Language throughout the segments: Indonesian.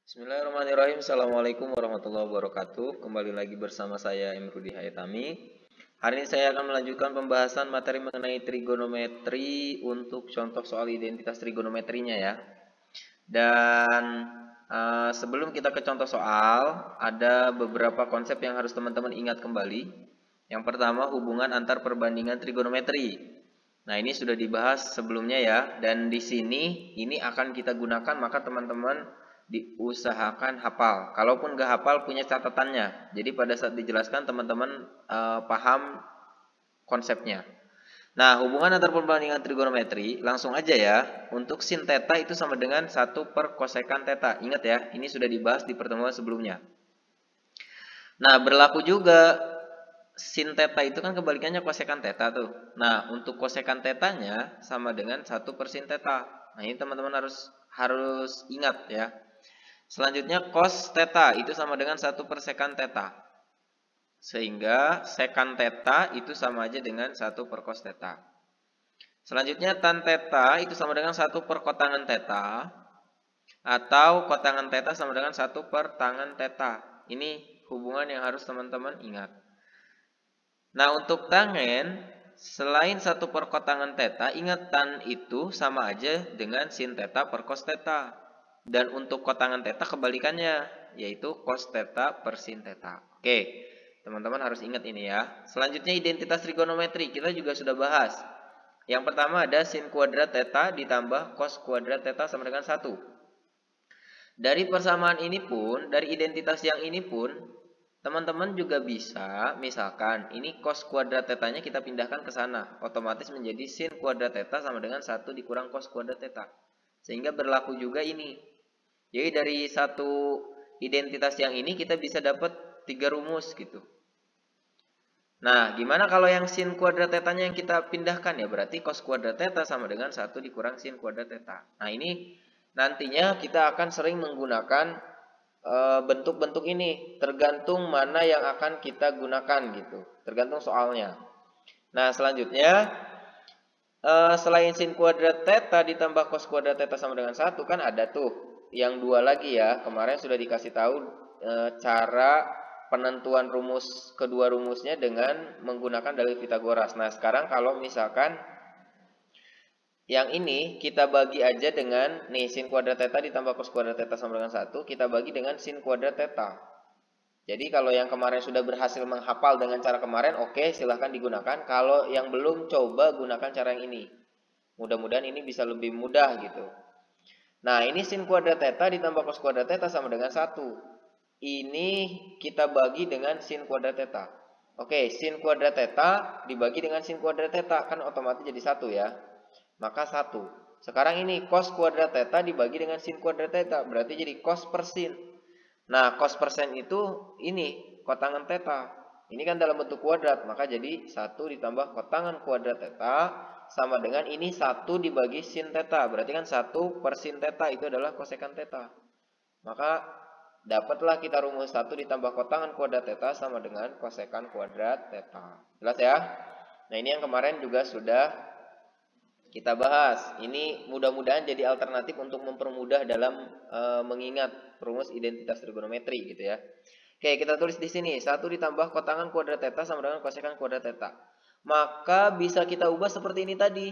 Bismillahirrahmanirrahim. Assalamualaikum warahmatullahi wabarakatuh. Kembali lagi bersama saya Imrudi Hayatami. Hari ini saya akan melanjutkan pembahasan materi mengenai trigonometri untuk contoh soal identitas trigonometrinya ya. Dan sebelum kita ke contoh soal, ada beberapa konsep yang harus teman-teman ingat kembali. Yang pertama, hubungan antar perbandingan trigonometri. Nah, ini sudah dibahas sebelumnya ya, dan di sini ini akan kita gunakan, maka teman-teman diusahakan hafal. Kalaupun nggak hafal, punya catatannya. Jadi pada saat dijelaskan teman-teman paham konsepnya. Nah, hubungan antar perbandingan trigonometri, langsung aja ya. Untuk sin theta itu sama dengan 1 per kosekan theta. Ingat ya, ini sudah dibahas di pertemuan sebelumnya. Nah, berlaku juga sin theta itu kan kebalikannya kosekan theta tuh. Nah, untuk kosekan tetanya sama dengan 1 per sin theta. Nah, ini teman-teman harus ingat ya. Selanjutnya cos theta itu sama dengan 1 per sekan theta. Sehingga sekan theta itu sama aja dengan 1 per cos theta. Selanjutnya tan theta itu sama dengan 1 per kotangan theta. Atau kotangan theta sama dengan 1 per tangan theta. Ini hubungan yang harus teman-teman ingat. Nah, untuk tangen, selain 1 per kotangan theta, ingat tan itu sama aja dengan sin theta per cos theta. Dan untuk kotangan theta kebalikannya, yaitu cos theta per sin theta. Oke, teman-teman harus ingat ini ya. Selanjutnya identitas trigonometri, kita juga sudah bahas. Yang pertama ada sin kuadrat theta ditambah cos kuadrat theta sama dengan 1. Dari persamaan ini pun, dari identitas yang ini pun, teman-teman juga bisa, misalkan ini cos kuadrat tetanya kita pindahkan ke sana, otomatis menjadi sin kuadrat theta sama dengan 1 dikurang cos kuadrat theta. Sehingga berlaku juga ini. Jadi dari satu identitas yang ini kita bisa dapat 3 rumus gitu. Nah, gimana kalau yang sin kuadrat tetanya yang kita pindahkan ya? Berarti cos kuadrat theta sama dengan 1 dikurang sin kuadrat theta. Nah, ini nantinya kita akan sering menggunakan bentuk-bentuk ini, tergantung mana yang akan kita gunakan gitu, tergantung soalnya. Nah, selanjutnya selain sin kuadrat theta ditambah cos kuadrat theta sama dengan 1, kan ada tuh yang dua lagi ya. Kemarin sudah dikasih tahu cara penentuan rumus, kedua rumusnya dengan menggunakan dalil Pitagoras. Nah, sekarang kalau misalkan yang ini kita bagi aja dengan nih sin kuadrat theta ditambah cos kuadrat theta sama dengan 1, kita bagi dengan sin kuadrat theta. Jadi kalau yang kemarin sudah berhasil menghafal dengan cara kemarin, oke, silahkan digunakan. Kalau yang belum, coba gunakan cara yang ini. Mudah-mudahan ini bisa lebih mudah gitu. Nah, ini sin kuadrat theta ditambah cos kuadrat theta sama dengan 1. Ini kita bagi dengan sin kuadrat theta. Oke, sin kuadrat theta dibagi dengan sin kuadrat theta, kan otomatis jadi 1 ya. Maka 1. Sekarang ini cos kuadrat theta dibagi dengan sin kuadrat theta, berarti jadi cos per sin. Nah, cos persen itu ini kotangan theta. Ini kan dalam bentuk kuadrat, maka jadi 1 ditambah kotangan kuadrat theta sama dengan ini 1 dibagi sin theta. Berarti kan 1 per sin theta itu adalah kosekan theta. Maka dapatlah kita rumus 1 ditambah kotangan kuadrat theta sama dengan kosekan kuadrat theta. Jelas ya? Nah, ini yang kemarin juga sudah kita bahas. Ini mudah-mudahan jadi alternatif untuk mempermudah dalam mengingat rumus identitas trigonometri gitu ya. Oke, kita tulis di sini 1 ditambah kotangan kuadrat theta sama dengan kosekan kuadrat theta. Maka bisa kita ubah seperti ini tadi.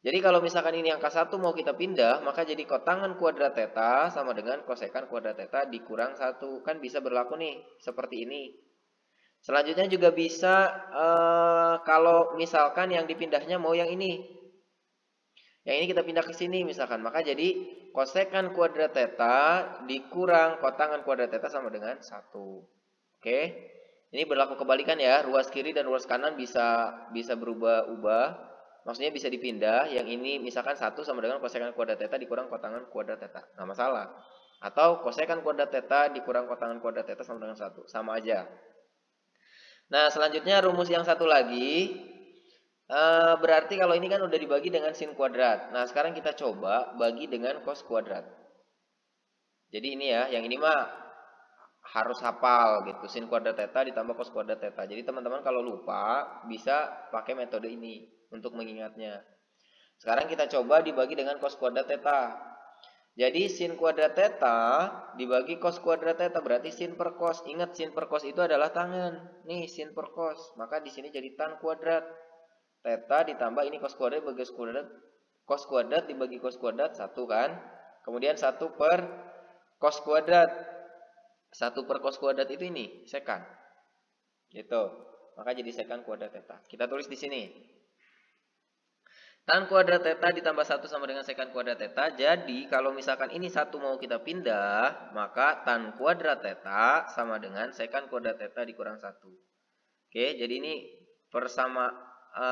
Jadi kalau misalkan ini angka 1 mau kita pindah, maka jadi kotangan kuadrat theta sama dengan kosekan kuadrat theta dikurang 1. Kan bisa berlaku nih seperti ini. Selanjutnya juga bisa kalau misalkan yang dipindahnya mau yang ini. Yang ini kita pindah ke sini misalkan. Maka jadi kosekan kuadrat theta dikurang kotangan kuadrat theta sama dengan 1. Oke. Ini berlaku kebalikan ya. Ruas kiri dan ruas kanan bisa berubah-ubah. Maksudnya bisa dipindah. Yang ini misalkan 1 sama dengan kosekan kuadrat theta dikurang kotangan kuadrat theta. Nggak masalah. Atau kosekan kuadrat theta dikurang kotangan kuadrat theta sama dengan 1. Sama aja. Nah, selanjutnya rumus yang satu lagi, berarti kalau ini kan udah dibagi dengan sin kuadrat. Nah, sekarang kita coba bagi dengan cos kuadrat. Jadi ini ya, yang ini mah harus hafal gitu, sin kuadrat theta ditambah cos kuadrat theta. Jadi teman-teman kalau lupa bisa pakai metode ini untuk mengingatnya. Sekarang kita coba dibagi dengan cos kuadrat theta. Jadi sin kuadrat theta dibagi cos kuadrat theta berarti sin per cos. Ingat sin per cos itu adalah tangen. Nih sin per cos. Maka di sini jadi tan kuadrat. Theta ditambah ini cos kuadrat dibagi cos kuadrat. Cos kuadrat dibagi cos kuadrat 1 kan. Kemudian 1 per cos kuadrat. 1 per cos kuadrat itu ini sekan. Gitu. Maka jadi sekan kuadrat theta. Kita tulis di sini. Tan kuadrat theta ditambah 1 sama dengan sekan kuadrat theta. Jadi kalau misalkan ini 1 mau kita pindah, maka tan kuadrat theta sama dengan sekan kuadrat theta dikurang 1. Oke, jadi ini bersama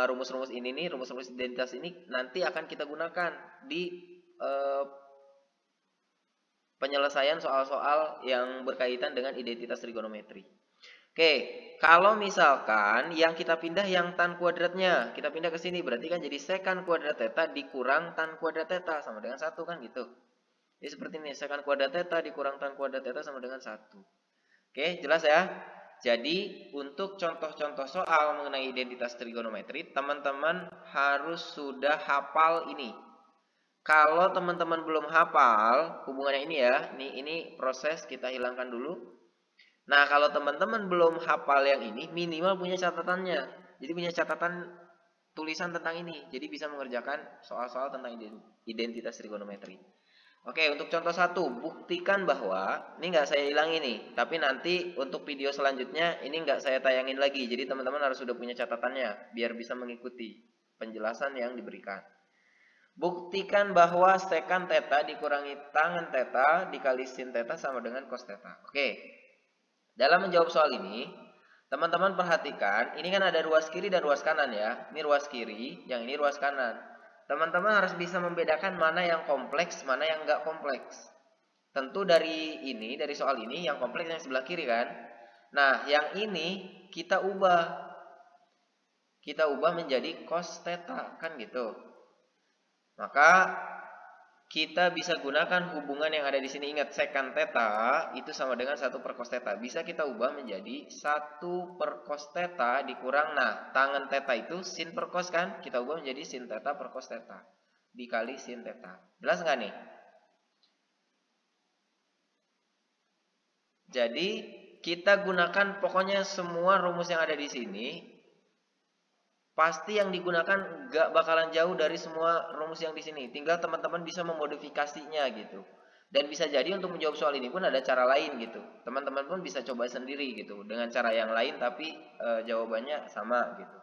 rumus-rumus ini nih, rumus-rumus identitas ini nanti akan kita gunakan di penyelesaian soal-soal yang berkaitan dengan identitas trigonometri. Oke, kalau misalkan yang kita pindah yang tan kuadratnya, kita pindah ke sini, berarti kan jadi sekan kuadrat theta dikurang tan kuadrat theta sama dengan 1 kan gitu. Jadi seperti ini, sekan kuadrat theta dikurang tan kuadrat theta sama dengan 1. Oke, jelas ya? Jadi untuk contoh-contoh soal mengenai identitas trigonometri, teman-teman harus sudah hafal ini. Kalau teman-teman belum hafal hubungannya ini ya, ini proses kita hilangkan dulu. Nah, kalau teman-teman belum hafal yang ini, minimal punya catatannya. Jadi punya catatan tulisan tentang ini. Jadi bisa mengerjakan soal-soal tentang identitas trigonometri. Oke, untuk contoh 1, buktikan bahwa, ini nggak saya hilang ini, tapi nanti untuk video selanjutnya ini nggak saya tayangin lagi. Jadi teman-teman harus sudah punya catatannya, biar bisa mengikuti penjelasan yang diberikan. Buktikan bahwa sekan theta dikurangi tangen theta dikali sin theta sama dengan cos theta. Oke. Dalam menjawab soal ini, teman-teman perhatikan, ini kan ada ruas kiri dan ruas kanan ya. Ini ruas kiri, yang ini ruas kanan. Teman-teman harus bisa membedakan mana yang kompleks, mana yang enggak kompleks. Tentu dari soal ini, yang kompleks yang sebelah kiri kan. Nah, yang ini kita ubah. Kita ubah menjadi cos theta, kan gitu. Maka kita bisa gunakan hubungan yang ada di sini. Ingat, sekan theta itu sama dengan 1 per cos theta. Bisa kita ubah menjadi 1 per cos theta dikurang, nah, tangen theta itu sin per cos kan? Kita ubah menjadi sin theta per cos theta dikali sin theta. Jelas nggak nih? Jadi, kita gunakan pokoknya semua rumus yang ada di sini. Pasti yang digunakan gak bakalan jauh dari semua rumus yang di sini. Tinggal teman-teman bisa memodifikasinya gitu. Dan bisa jadi untuk menjawab soal ini pun ada cara lain gitu. Teman-teman pun bisa coba sendiri gitu. Dengan cara yang lain tapi jawabannya sama gitu.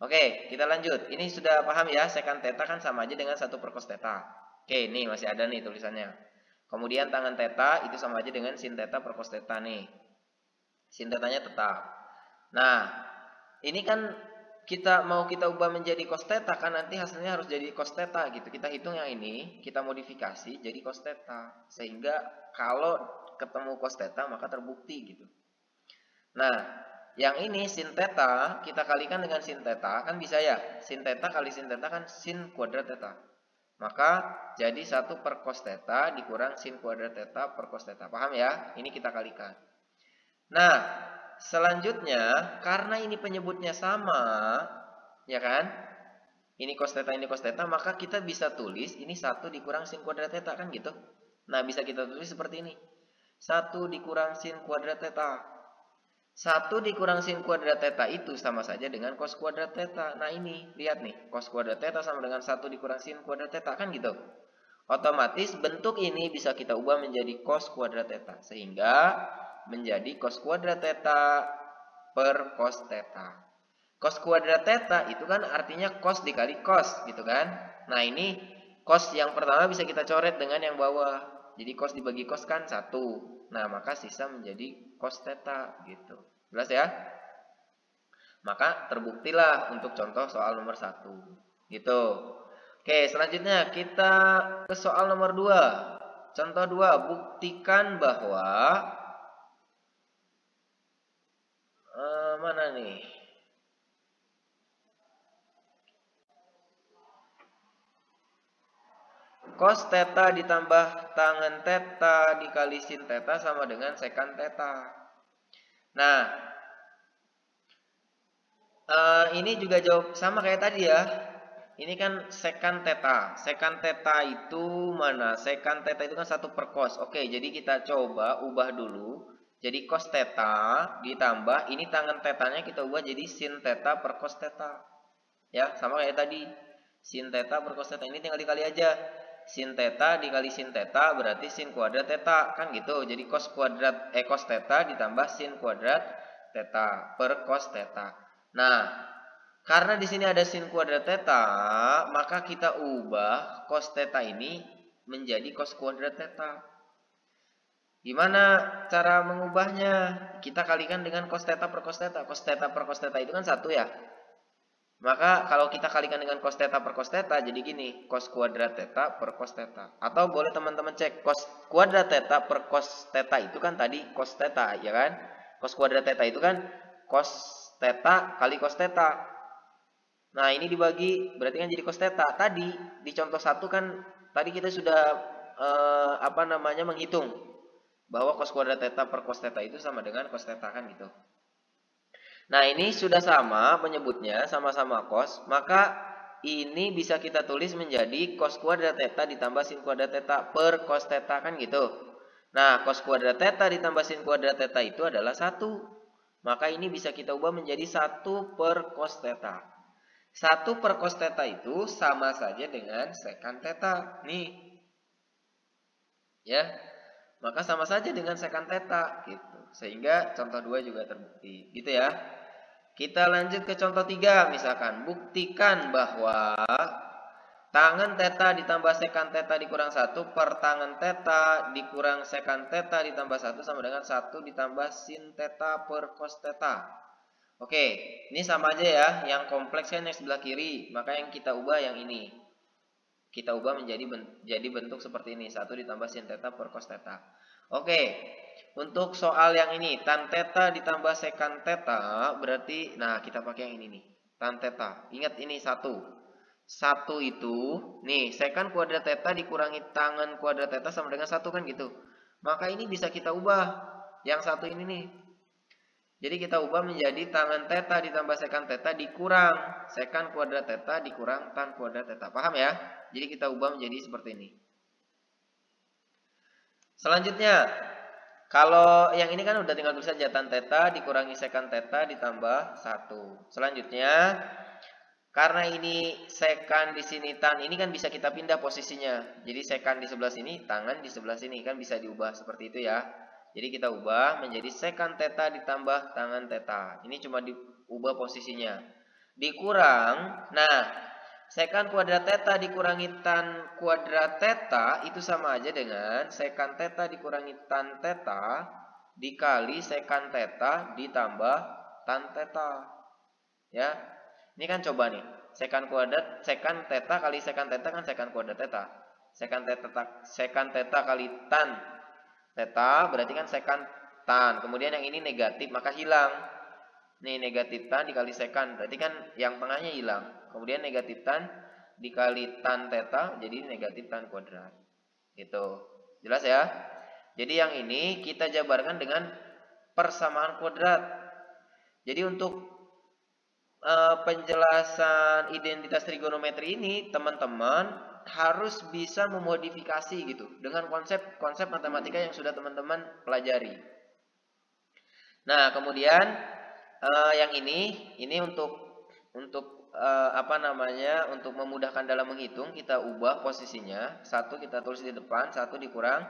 Oke, kita lanjut. Ini sudah paham ya, sekan theta kan sama aja dengan 1 per cos theta. Oke, nih masih ada nih tulisannya. Kemudian tangen theta itu sama aja dengan sin theta per cos theta nih. Sin thetanya tetap. Nah, ini kan kita ubah menjadi cos theta kan nanti hasilnya harus jadi cos theta gitu. Kita hitung yang ini, kita modifikasi jadi cos theta. Sehingga kalau ketemu cos theta maka terbukti gitu. Nah, yang ini sin theta kita kalikan dengan sin theta kan bisa ya. Sin theta kali sin theta kan sin kuadrat theta. Maka jadi 1 per cos theta dikurang sin kuadrat theta per cos theta. Paham ya? Ini kita kalikan. Nah, selanjutnya, karena ini penyebutnya sama, ya kan? Ini cos theta, maka kita bisa tulis ini 1 dikurang sin kuadrat theta, kan gitu? Nah, bisa kita tulis seperti ini. 1 dikurang sin kuadrat theta. 1 dikurang sin kuadrat theta itu sama saja dengan cos kuadrat theta. Nah, ini, lihat nih. Cos kuadrat theta sama dengan 1 dikurang sin kuadrat theta, kan gitu? Otomatis bentuk ini bisa kita ubah menjadi cos kuadrat theta. Sehingga menjadi cos kuadrat theta per cos theta. Cos kuadrat theta itu kan artinya cos dikali cos gitu kan. Nah, ini cos yang pertama bisa kita coret dengan yang bawah. Jadi cos dibagi cos kan 1. Nah, maka sisa menjadi cos theta gitu. Jelas ya? Maka terbuktilah untuk contoh soal nomor 1. Gitu. Oke, selanjutnya kita ke soal nomor 2. Contoh 2, buktikan bahwa mana nih? Cos theta ditambah tangen theta dikali sin theta sama dengan sekan theta. Nah, ini juga jawab sama kayak tadi ya. ini kan sekan theta. Sekan theta itu mana? Sekan theta itu kan 1 per cos. Oke, jadi kita coba ubah dulu. Jadi cos theta ditambah, ini tangan tetanya kita ubah jadi sin theta per cos theta. Ya, sama kayak tadi. Sin theta per cos theta. Ini tinggal dikali aja. Sin theta dikali sin theta berarti sin kuadrat theta. Kan gitu. Jadi cos theta ditambah sin kuadrat theta per cos theta. Nah, karena di sini ada sin kuadrat theta, maka kita ubah cos theta ini menjadi cos kuadrat theta. Gimana cara mengubahnya? Kita kalikan dengan cos theta per cos theta. Cos theta per cos theta itu kan 1 ya. Maka kalau kita kalikan dengan cos theta per cos theta, jadi gini, cos kuadrat theta per cos theta. Atau boleh teman-teman cek, cos kuadrat theta per cos theta itu kan tadi cos theta, ya kan? Cos kuadrat theta itu kan cos theta kali cos theta. Nah, ini dibagi, berarti kan jadi cos theta. Tadi, di contoh 1 kan, tadi kita sudah, menghitung. Bahwa cos kuadrat theta per cos theta itu sama dengan cos theta, kan gitu. Nah, ini sudah sama menyebutnya, sama-sama cos. Maka, ini bisa kita tulis menjadi cos kuadrat theta ditambah sin kuadrat theta per cos theta, kan gitu. Nah, cos kuadrat theta ditambah sin kuadrat theta itu adalah 1. Maka ini bisa kita ubah menjadi 1 per cos theta. 1 per cos theta itu sama saja dengan sekan theta. Nih. Ya. Maka sama saja dengan sekan theta. Gitu. Sehingga contoh 2 juga terbukti. Gitu ya. Kita lanjut ke contoh 3. Misalkan. Buktikan bahwa tangan theta ditambah sekan theta dikurang 1 per tangan theta dikurang sekan theta ditambah 1 sama dengan 1 ditambah sin theta per cos theta. Oke, ini sama aja ya. Yang kompleks kan yang sebelah kiri. Maka yang kita ubah yang ini. Kita ubah menjadi bentuk seperti ini. 1 ditambah sin theta per cos theta. Oke, untuk soal yang ini. Tan theta ditambah sekan theta. Berarti, nah kita pakai yang ini nih. Tan theta. Ingat ini 1. 1 itu, nih sekan kuadrat theta dikurangi tangan kuadrat theta sama dengan 1 kan gitu. Maka ini bisa kita ubah. Yang 1 ini nih. Jadi kita ubah menjadi tangan theta ditambah sekan theta dikurang sekan kuadrat theta dikurang tan kuadrat theta. Paham ya? Jadi kita ubah menjadi seperti ini. Selanjutnya, kalau yang ini kan udah tinggal tulis saja tan theta dikurangi sekan theta ditambah 1. Selanjutnya, karena ini sekan di sini tan, ini kan bisa kita pindah posisinya. Jadi sekan di sebelah sini, tangan di sebelah sini kan bisa diubah seperti itu ya. Jadi kita ubah menjadi sekan theta ditambah tangan theta. Ini cuma diubah posisinya. Dikurang, nah sekan kuadrat theta dikurangi tan kuadrat theta itu sama aja dengan sekan theta dikurangi tan theta dikali sekan theta ditambah tan theta. Ya, ini kan coba nih. Sekan theta kali sekan theta kan sekan kuadrat theta. Sekan theta kali tan theta berarti kan sekan tan. Kemudian yang ini negatif maka hilang. Nih negatif tan dikali sekan berarti kan yang tengahnya hilang. Kemudian negatif tan dikali tan theta jadi negatif tan kuadrat. Gitu. Jelas ya? Jadi yang ini kita jabarkan dengan persamaan kuadrat. Jadi untuk penjelasan identitas trigonometri ini teman-teman harus bisa memodifikasi gitu dengan konsep matematika yang sudah teman-teman pelajari. Nah, kemudian yang ini untuk untuk memudahkan dalam menghitung kita ubah posisinya. 1 kita tulis di depan, 1 dikurang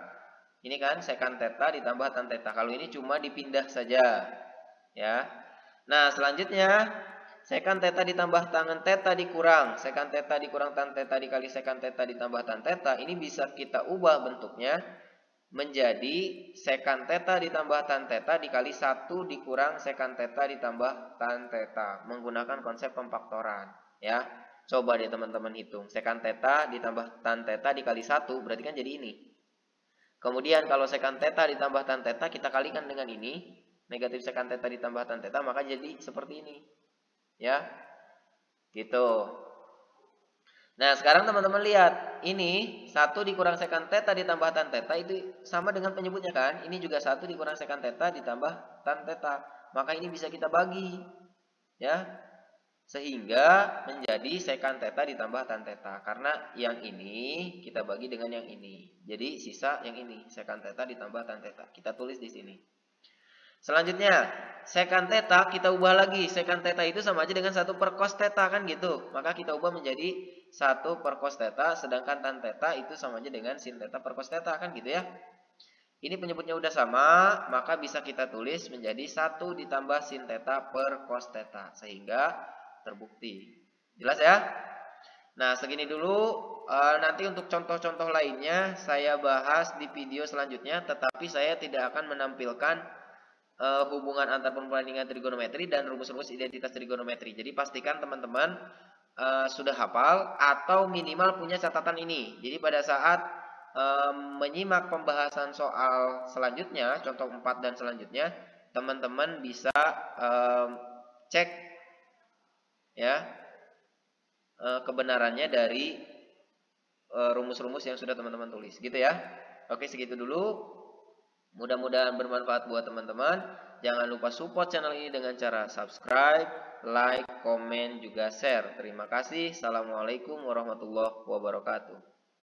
ini kan sekan theta ditambah tan theta. Kalau ini cuma dipindah saja. Ya. Nah, selanjutnya sekan theta ditambah tangan theta dikurang sekan theta dikurang tan theta dikali sekan theta ditambah tan theta. Ini bisa kita ubah bentuknya menjadi sekan theta ditambah tan theta dikali 1 dikurang sekan theta ditambah tan theta menggunakan konsep pemfaktoran ya. Coba deh teman-teman hitung. Sekan theta ditambah tan theta dikali 1 berarti kan jadi ini. Kemudian kalau sekan theta ditambah tan theta kita kalikan dengan ini. Negatif sekan theta ditambah tan theta maka jadi seperti ini. Ya, gitu. Nah, sekarang teman-teman lihat. Ini 1 dikurang sekan theta ditambah tan theta itu sama dengan penyebutnya kan. Ini juga 1 dikurang sekan theta ditambah tan theta. Maka ini bisa kita bagi. Ya. Sehingga menjadi sekant theta ditambah tan theta. Karena yang ini kita bagi dengan yang ini. Jadi sisa yang ini, sekant theta ditambah tan theta. Kita tulis di sini. Selanjutnya, sekant theta kita ubah lagi. Sekant theta itu sama aja dengan 1 per cos theta kan gitu. Maka kita ubah menjadi 1 per cos theta, sedangkan tan theta itu sama aja dengan sin theta per cos theta kan gitu ya. Ini penyebutnya udah sama, maka bisa kita tulis menjadi 1 ditambah sin theta per cos theta. Sehingga terbukti. Jelas ya? Nah, segini dulu. Nanti untuk contoh-contoh lainnya saya bahas di video selanjutnya. Tetapi saya tidak akan menampilkan hubungan antar perbandingan trigonometri dan rumus-rumus identitas trigonometri. Jadi pastikan teman-teman sudah hafal atau minimal punya catatan ini. Jadi pada saat menyimak pembahasan soal selanjutnya, contoh 4 dan selanjutnya, teman-teman bisa cek ya kebenarannya dari rumus-rumus yang sudah teman-teman tulis, gitu ya. Oke, segitu dulu. Mudah-mudahan bermanfaat buat teman-teman. Jangan lupa support channel ini dengan cara subscribe, like, komen, juga share. Terima kasih. Assalamualaikum warahmatullahi wabarakatuh.